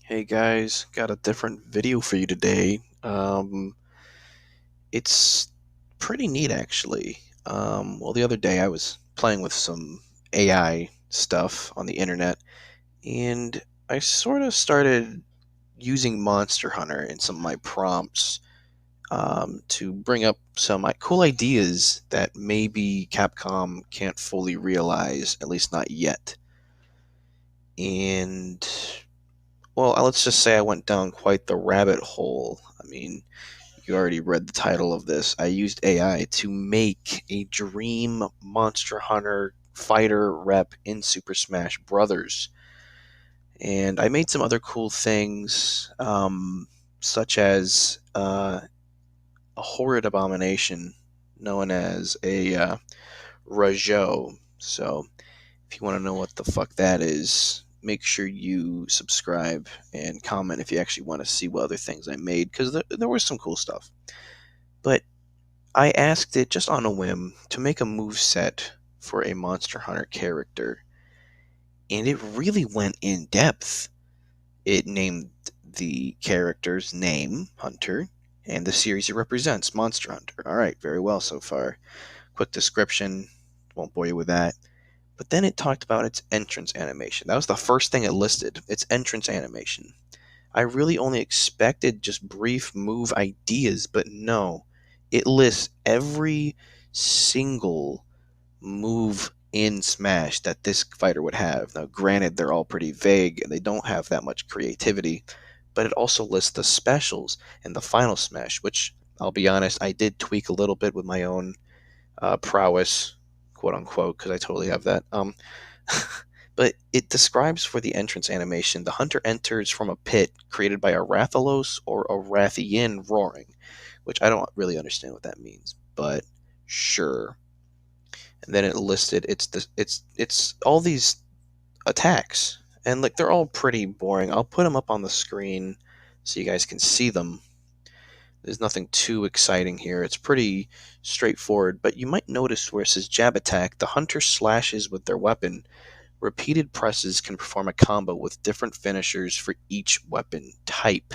Hey guys, got a different video for you today. It's pretty neat actually. Well, the other day I was playing with some AI stuff on the internet, and I sort of started using Monster Hunter in some of my prompts to bring up some cool ideas that maybe Capcom can't fully realize, at least not yet. And well, let's just say I went down quite the rabbit hole. I mean, you already read the title of this. I used AI to make a dream Monster Hunter fighter rep in Super Smash Brothers. And I made some other cool things, such as a horrid abomination known as a Rajo. So if you want to know what the fuck that is, make sure you subscribe and comment if you actually want to see what other things I made, because there was some cool stuff. But I asked it just on a whim to make a move set for a Monster Hunter character, and it really went in depth. It named the character's name, Hunter, and the series it represents, Monster Hunter. Alright, very well so far. Quick description, won't bore you with that. But then it talked about its entrance animation. That was the first thing it listed, its entrance animation. I really only expected just brief move ideas, but no. It lists every single move in Smash that this fighter would have. Now, granted, they're all pretty vague and they don't have that much creativity, but it also lists the specials in the final Smash, which I'll be honest, I did tweak a little bit with my own prowess, quote unquote, because I totally have that. But it describes for the entrance animation the hunter enters from a pit created by a Rathalos or a Rathian roaring, which I don't really understand what that means, but sure. And then it listed it's all these attacks, and like they're all pretty boring. I'll put them up on the screen so you guys can see them. There's nothing too exciting here. It's pretty straightforward, but you might notice where it says jab attack, the hunter slashes with their weapon. Repeated presses can perform a combo with different finishers for each weapon type.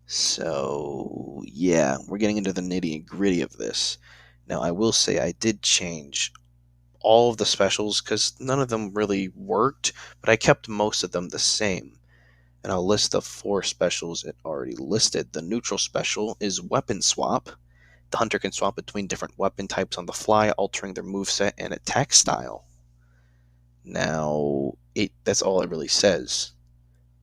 So, yeah, we're getting into the nitty and gritty of this. Now, I will say I did change all of the specials because none of them really worked, but I kept most of them the same. And I'll list the four specials it already listed. The neutral special is weapon swap. The hunter can swap between different weapon types on the fly, altering their moveset and attack style. Now, that's all it really says,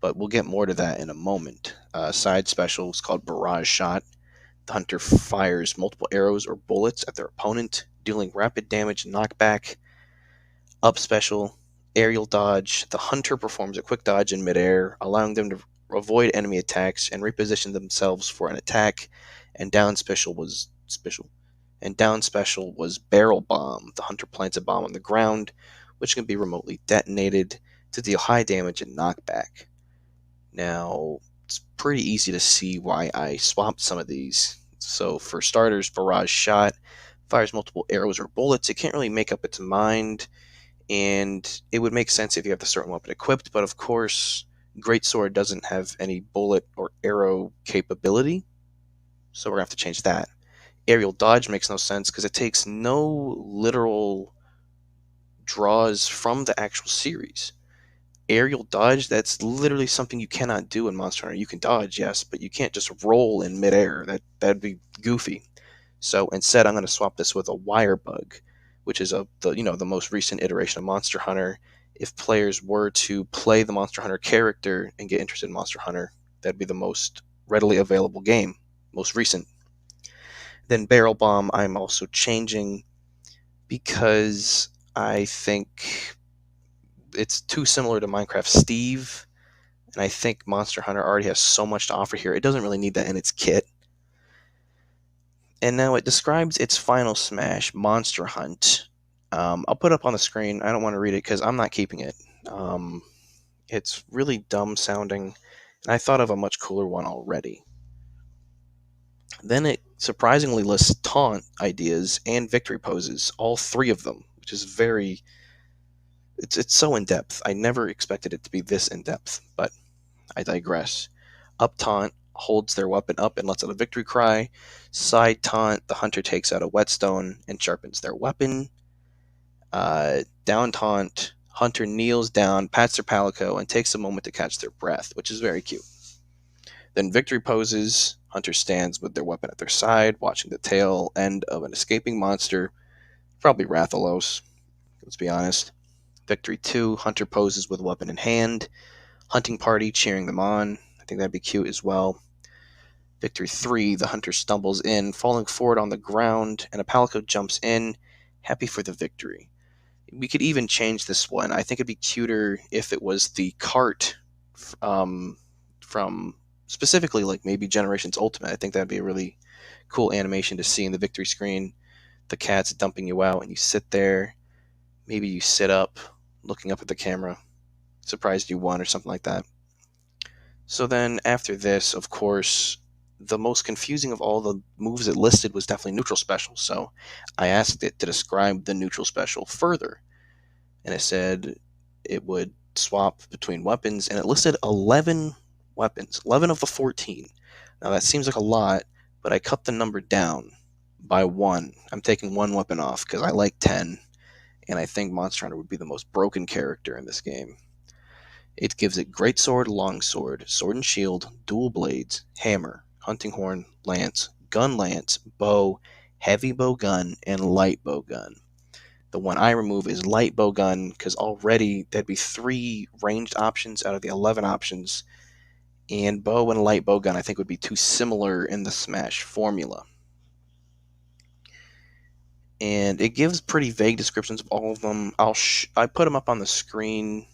but we'll get more to that in a moment. Side special is called Barrage Shot. The hunter fires multiple arrows or bullets at their opponent, dealing rapid damage and knockback. Up special, Aerial Dodge. The hunter performs a quick dodge in midair, allowing them to avoid enemy attacks and reposition themselves for an attack. And down special was Barrel Bomb. The hunter plants a bomb on the ground, which can be remotely detonated to deal high damage and knockback. Now, it's pretty easy to see why I swapped some of these. So, for starters, Barrage Shot fires multiple arrows or bullets. It can't really make up its mind, and it would make sense if you have the certain weapon equipped, but of course, Greatsword doesn't have any bullet or arrow capability, so we're going to have to change that. Aerial Dodge makes no sense because it takes no literal draws from the actual series. Aerial dodge, that's literally something you cannot do in Monster Hunter. You can dodge, yes, but you can't just roll in midair. That'd be goofy. So instead, I'm going to swap this with a wire bug, which is the most recent iteration of Monster Hunter. If players were to play the Monster Hunter character and get interested in Monster Hunter, that'd be the most readily available game, most recent. Then Barrel Bomb, I'm also changing because I think it's too similar to Minecraft Steve, and I think Monster Hunter already has so much to offer here. It doesn't really need that in its kit. And now it describes its final smash, Monster Hunt. I'll put it up on the screen. I don't want to read it because I'm not keeping it. Um, it's really dumb sounding, and I thought of a much cooler one already. Then it surprisingly lists taunt ideas and victory poses, all three of them, which is very. It's so in depth. I never expected it to be this in depth, but I digress. Up taunt holds their weapon up and lets out a victory cry. Side taunt, the hunter takes out a whetstone and sharpens their weapon. Down taunt, hunter kneels down, pats their palico, and takes a moment to catch their breath, which is very cute. Then victory poses, hunter stands with their weapon at their side, watching the tail end of an escaping monster, probably Rathalos, let's be honest. Victory 2, hunter poses with weapon in hand, hunting party cheering them on. I think that'd be cute as well. Victory 3, the hunter stumbles in, falling forward on the ground, and a palico jumps in, happy for the victory. We could even change this one. I think it'd be cuter if it was the cart from specifically like maybe Generations Ultimate. I think that'd be a really cool animation to see in the victory screen. The cat's dumping you out, and you sit there. Maybe you sit up, looking up at the camera, surprised you won or something like that. So then after this, of course, the most confusing of all the moves it listed was definitely neutral special. So I asked it to describe the neutral special further, and it said it would swap between weapons, and it listed 11 weapons, 11 of the 14. Now that seems like a lot, but I cut the number down by one. I'm taking one weapon off because I like 10, and I think Monster Hunter would be the most broken character in this game. It gives it greatsword, longsword, sword and shield, dual blades, hammer, hunting horn, lance, gun lance, bow, heavy bow gun, and light bow gun. The one I remove is light bow gun because already there'd be 3 ranged options out of the 11 options, and bow and light bow gun I think would be too similar in the Smash formula. And it gives pretty vague descriptions of all of them. I put them up on the screen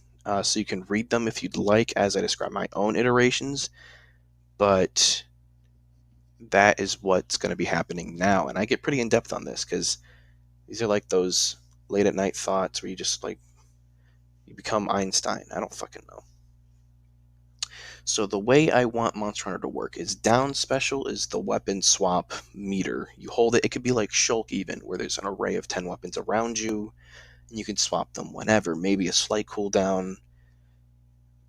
so you can read them if you'd like as I describe my own iterations, but that is what's going to be happening now. And I get pretty in-depth on this because these are like those late at night thoughts where you just like, you become Einstein. I don't fucking know. So the way I want Monster Hunter to work is down special is the weapon swap meter. You hold it, it could be like Shulk even, where there's an array of 10 weapons around you, and you can swap them whenever, maybe a slight cooldown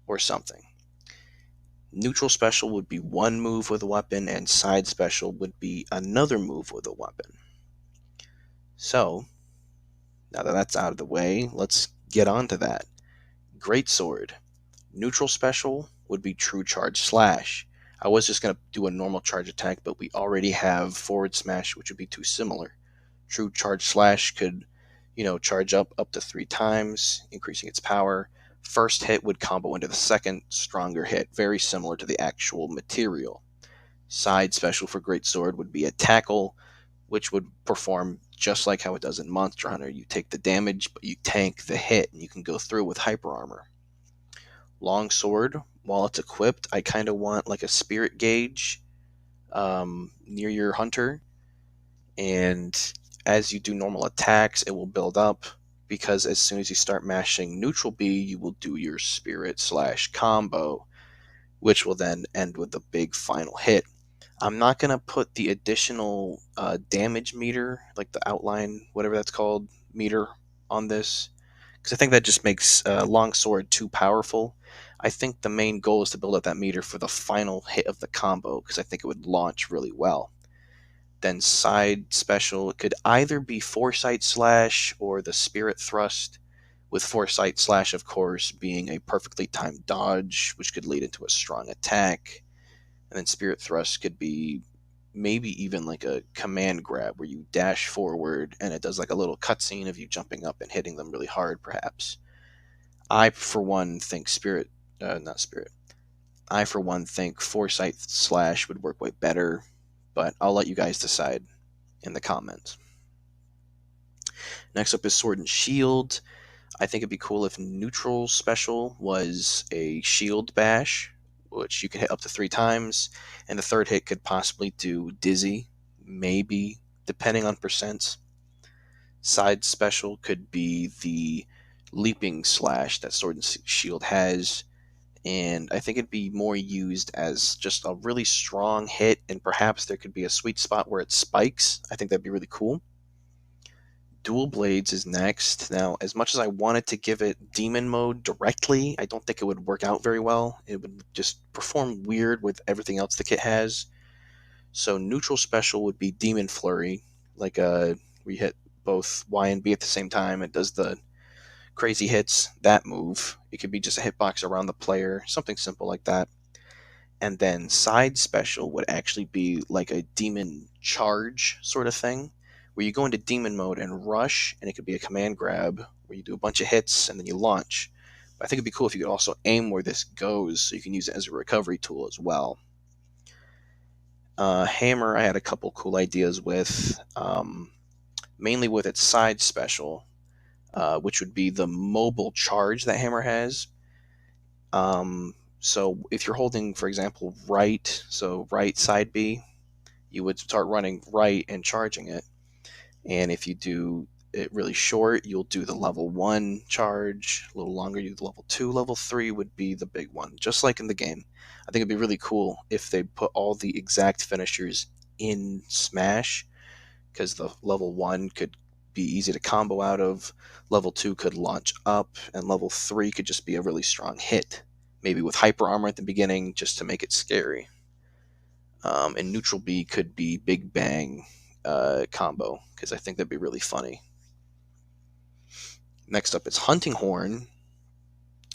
or something. Neutral special would be one move with a weapon, and side special would be another move with a weapon. So, now that that's out of the way, let's get on to that. Greatsword. Neutral special would be True Charge Slash. I was just going to do a normal charge attack, but we already have Forward Smash, which would be too similar. True Charge Slash could, charge up to 3 times, increasing its power. First hit would combo into the second, stronger hit, very similar to the actual material. Side special for Greatsword would be a Tackle, which would perform just like how it does in Monster Hunter. You take the damage, but you tank the hit, and you can go through with Hyper Armor. Longsword, while it's equipped, I kind of want like a spirit gauge near your hunter, and as you do normal attacks, it will build up, because as soon as you start mashing neutral B, you will do your spirit / combo, which will then end with the big final hit. I'm not going to put the additional damage meter, like the outline, whatever that's called, meter on this, because I think that just makes Longsword too powerful. I think the main goal is to build up that meter for the final hit of the combo, because I think it would launch really well. Then side special, it could either be Foresight Slash or the Spirit Thrust, with Foresight Slash, of course, being a perfectly timed dodge, which could lead into a strong attack. And then Spirit Thrust could be maybe even like a command grab where you dash forward and it does like a little cutscene of you jumping up and hitting them really hard, perhaps. I, for one, think I, for one, think Foresight Slash would work way better, but I'll let you guys decide in the comments. Next up is Sword and Shield. I think it'd be cool if neutral special was a shield bash, which you can hit up to 3 times, and the third hit could possibly do Dizzy, maybe, depending on percents. Side special could be the leaping slash that Sword and Shield has, and I think it'd be more used as just a really strong hit, and perhaps there could be a sweet spot where it spikes. I think that'd be really cool. Dual Blades is next. Now, as much as I wanted to give it Demon Mode directly, I don't think it would work out very well. It would just perform weird with everything else the kit has. So neutral special would be Demon Flurry, like we hit both Y and B at the same time. It does the crazy hits, that move. It could be just a hitbox around the player, something simple like that. And then side special would actually be like a demon charge sort of thing, where you go into demon mode and rush, and it could be a command grab where you do a bunch of hits and then you launch. But I think it'd be cool if you could also aim where this goes, so you can use it as a recovery tool as well. Hammer, I had a couple cool ideas with, mainly with its side special, which would be the mobile charge that Hammer has. So if you're holding, for example, right, so right side B, you would start running right and charging it. And if you do it really short, you'll do the level 1 charge. A little longer, you do the level 2. Level 3 would be the big one, just like in the game. I think it'd be really cool if they put all the exact finishers in Smash, because the level 1 could be easy to combo out of, level 2 could launch up, and level 3 could just be a really strong hit. Maybe with hyper armor at the beginning, just to make it scary. And neutral B could be Big Bang combo, because I think that'd be really funny. Next up is Hunting Horn.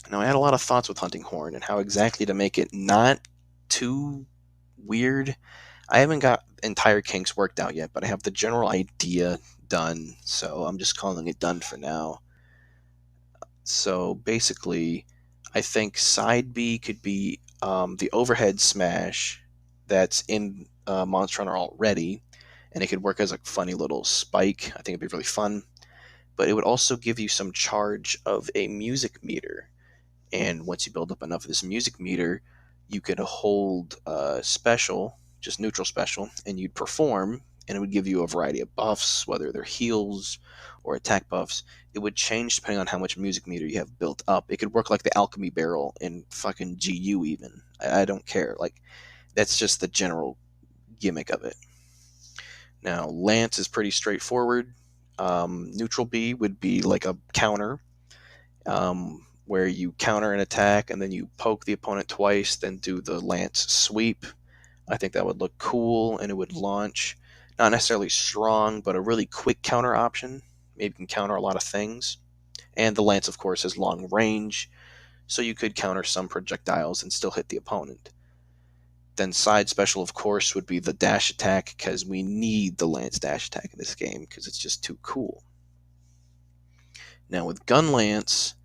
Now, I had a lot of thoughts with Hunting Horn and how exactly to make it not too weird. I haven't got entire kinks worked out yet, but I have the general idea done, so I'm just calling it done for now. So basically, I think side B could be the overhead smash that's in Monster Hunter already, and it could work as a funny little spike. I think it'd be really fun. But it would also give you some charge of a music meter. And once you build up enough of this music meter, you could hold special, just neutral special, and you'd perform, and it would give you a variety of buffs, whether they're heals or attack buffs. It would change depending on how much music meter you have built up. It could work like the alchemy barrel in fucking GU even. I don't care. Like, that's just the general gimmick of it. Now, Lance is pretty straightforward. Neutral B would be like a counter, where you counter an attack and then you poke the opponent twice, then do the Lance sweep. I think that would look cool, and it would launch. Not necessarily strong, but a really quick counter option. Maybe you can counter a lot of things. And the Lance, of course, has long range, so you could counter some projectiles and still hit the opponent. Then side special, of course, would be the dash attack, because we need the Lance dash attack in this game, because it's just too cool. Now with Gun Lance,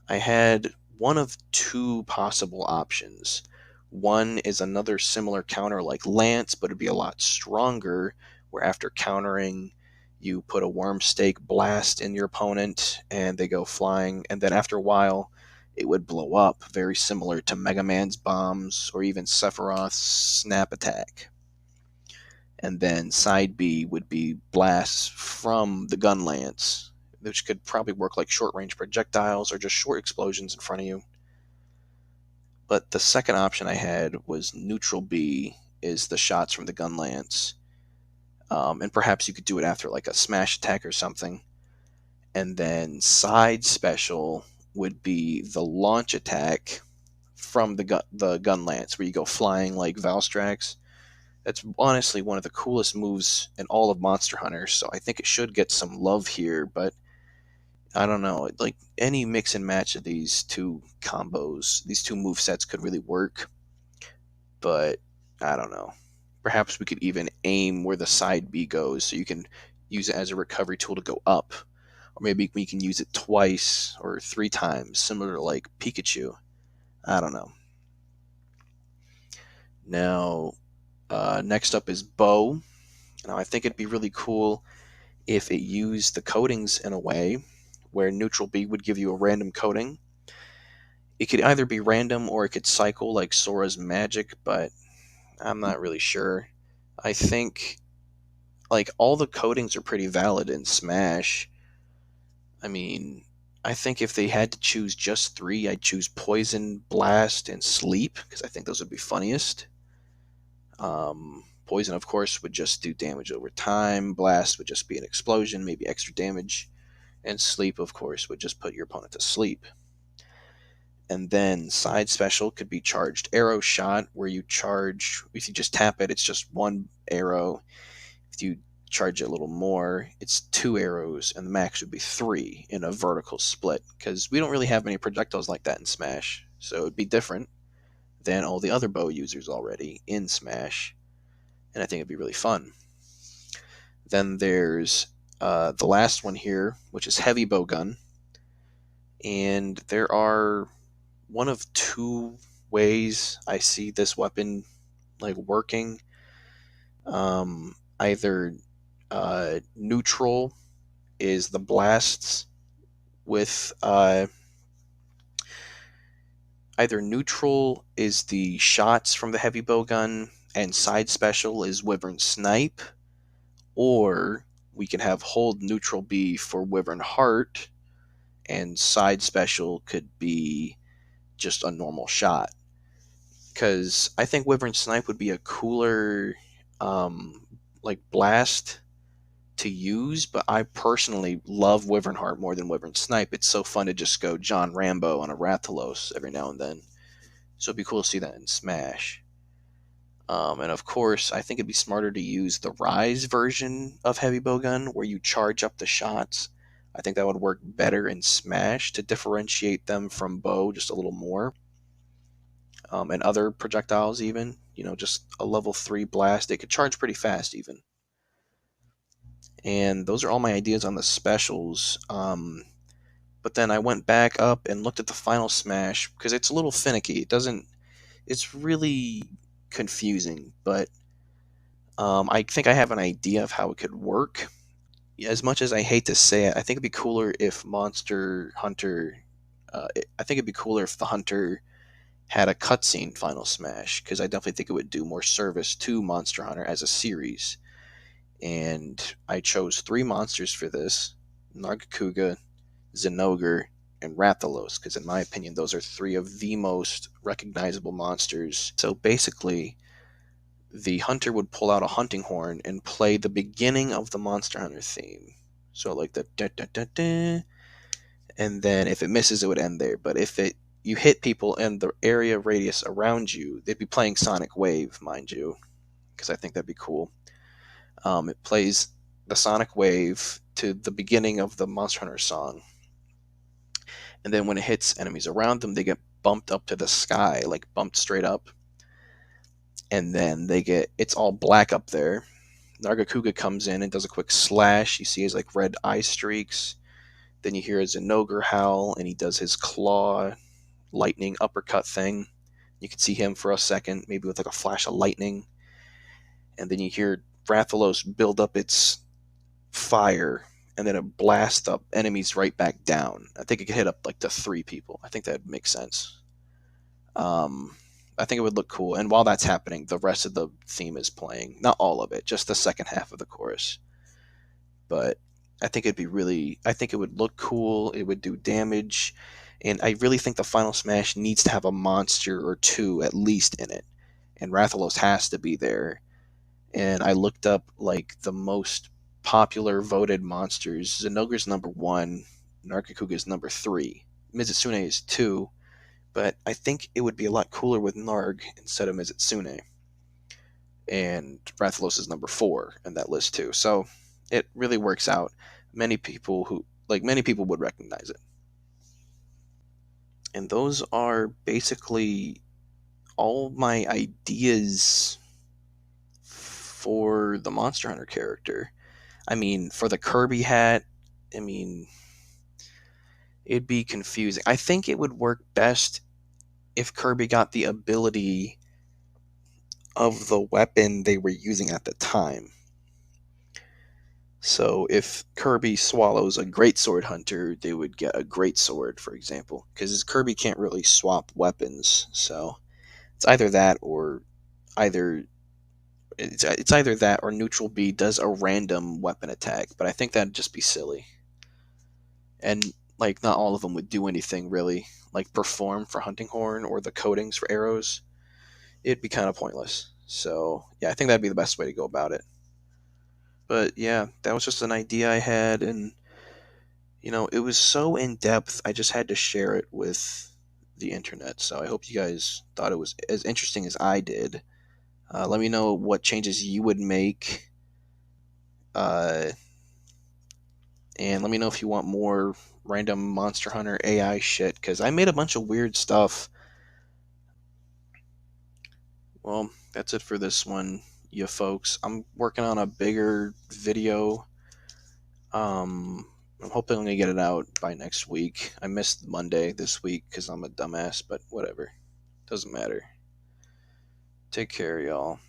I had one of two possible options. One is another similar counter like Lance, but it'd be a lot stronger, where after countering, you put a worm stake blast in your opponent and they go flying, and then after a while, it would blow up, very similar to Mega Man's bombs or even Sephiroth's snap attack. And then side B would be blasts from the gun lance, which could probably work like short range projectiles or just short explosions in front of you. But the second option I had was neutral B, is the shots from the gun lance. And perhaps you could do it after like a smash attack or something. And then side special would be the launch attack from the gun lance, where you go flying like Valstrax. That's honestly one of the coolest moves in all of Monster Hunter, so I think it should get some love here, but I don't know. Like, any mix and match of these two combos, these two move sets could really work, but I don't know. Perhaps we could even aim where the side B goes, so you can use it as a recovery tool to go up. Or maybe we can use it twice or three times, similar to like Pikachu. I don't know. Now, next up is Bow. Now, I think it'd be really cool if it used the coatings in a way where neutral B would give you a random coating. It could either be random or it could cycle like Sora's magic, but I'm not really sure. I think like all the coatings are pretty valid in Smash. I mean, I think if they had to choose just three, I'd choose Poison, Blast, and Sleep, because I think those would be funniest. Poison, of course, would just do damage over time. Blast would just be an explosion, maybe extra damage. And Sleep, of course, would just put your opponent to sleep. And then Side Special could be Charged Arrow Shot, where you charge, if you just tap it, it's just one arrow. If you charge it a little more, it's 2 arrows, and the max would be 3 in a vertical split, because we don't really have any projectiles like that in Smash, so it would be different than all the other bow users already in Smash, and I think it'd be really fun. Then there's the last one here, which is Heavy Bowgun, and there are one of 2 ways I see this weapon like working. Either neutral is the blasts with either neutral is the shots from the heavy bowgun and side special is Wyvern Snipe, or we can have hold neutral be for Wyvern Heart and side special could be just a normal shot. Because I think Wyvern Snipe would be a cooler like blast to use, but I personally love Wyvern Heart more than Wyvern Snipe. It's so fun to just go John Rambo on a Rathalos every now and then. So it'd be cool to see that in Smash. And of course, I think it'd be smarter to use the Rise version of Heavy Bowgun, where you charge up the shots. I think that would work better in Smash to differentiate them from Bow just a little more. And other projectiles even, just a level 3 blast. They could charge pretty fast even. And those are all my ideas on the specials. But then I went back up and looked at the final Smash because it's a little finicky. It's really confusing, but I think I have an idea of how it could work. As much as I hate to say it, I think it'd be cooler if Monster Hunter. I think it'd be cooler if the Hunter had a cutscene Final Smash, because I definitely think it would do more service to Monster Hunter as a series. And I chose 3 monsters for this: Nargacuga, Zinogre, and Rathalos, because in my opinion, those are 3 of the most recognizable monsters. So basically, the hunter would pull out a hunting horn and play the beginning of the Monster Hunter theme. So like the da da da da, and then if it misses, it would end there. But if you hit people in the area radius around you, they'd be playing Sonic Wave, mind you, because I think that'd be cool. It plays the Sonic Wave to the beginning of the Monster Hunter song, and then when it hits enemies around them, they get bumped up to the sky, like bumped straight up, and then it's all black up there. Nargacuga comes in and does a quick slash. You see his like red eye streaks. Then you hear a Zinogre howl, and he does his claw lightning uppercut thing. You can see him for a second, maybe with like a flash of lightning. And then you hear Rathalos build up its fire, and then it blasts up enemies right back down. I think it could hit up like to 3 people. I think that makes sense. I think it would look cool. And while that's happening, the rest of the theme is playing. Not all of it, just the second half of the chorus. But I think I think it would look cool. It would do damage. And I really think the Final Smash needs to have a monster or 2 at least in it. And Rathalos has to be there. And I looked up like the most popular voted monsters. Zinogre's number 1, Nargacuga's number 3, Mizitsune is 2, but I think it would be a lot cooler with Narg instead of Mizitsune. And Rathalos is number 4 in that list too. So it really works out. Many people would recognize it. And those are basically all my ideas for the Monster Hunter character. I mean, for the Kirby hat, it'd be confusing. I think it would work best if Kirby got the ability of the weapon they were using at the time. So if Kirby swallows a Greatsword Hunter, they would get a Greatsword, for example, because Kirby can't really swap weapons. So it's either that or Neutral B does a random weapon attack, but I think that'd just be silly. And like not all of them would do anything really, like perform for Hunting Horn or the coatings for arrows. It'd be kind of pointless. So yeah, I think that'd be the best way to go about it. But yeah, that was just an idea I had, and it was so in depth. I just had to share it with the internet. So I hope you guys thought it was as interesting as I did. Let me know what changes you would make, uh, and let me know if you want more random Monster Hunter AI shit. Because I made a bunch of weird stuff. Well, that's it for this one, you folks. I'm working on a bigger video. I'm hoping to get it out by next week. I missed Monday this week because I'm a dumbass, but whatever. Doesn't matter. Take care, y'all.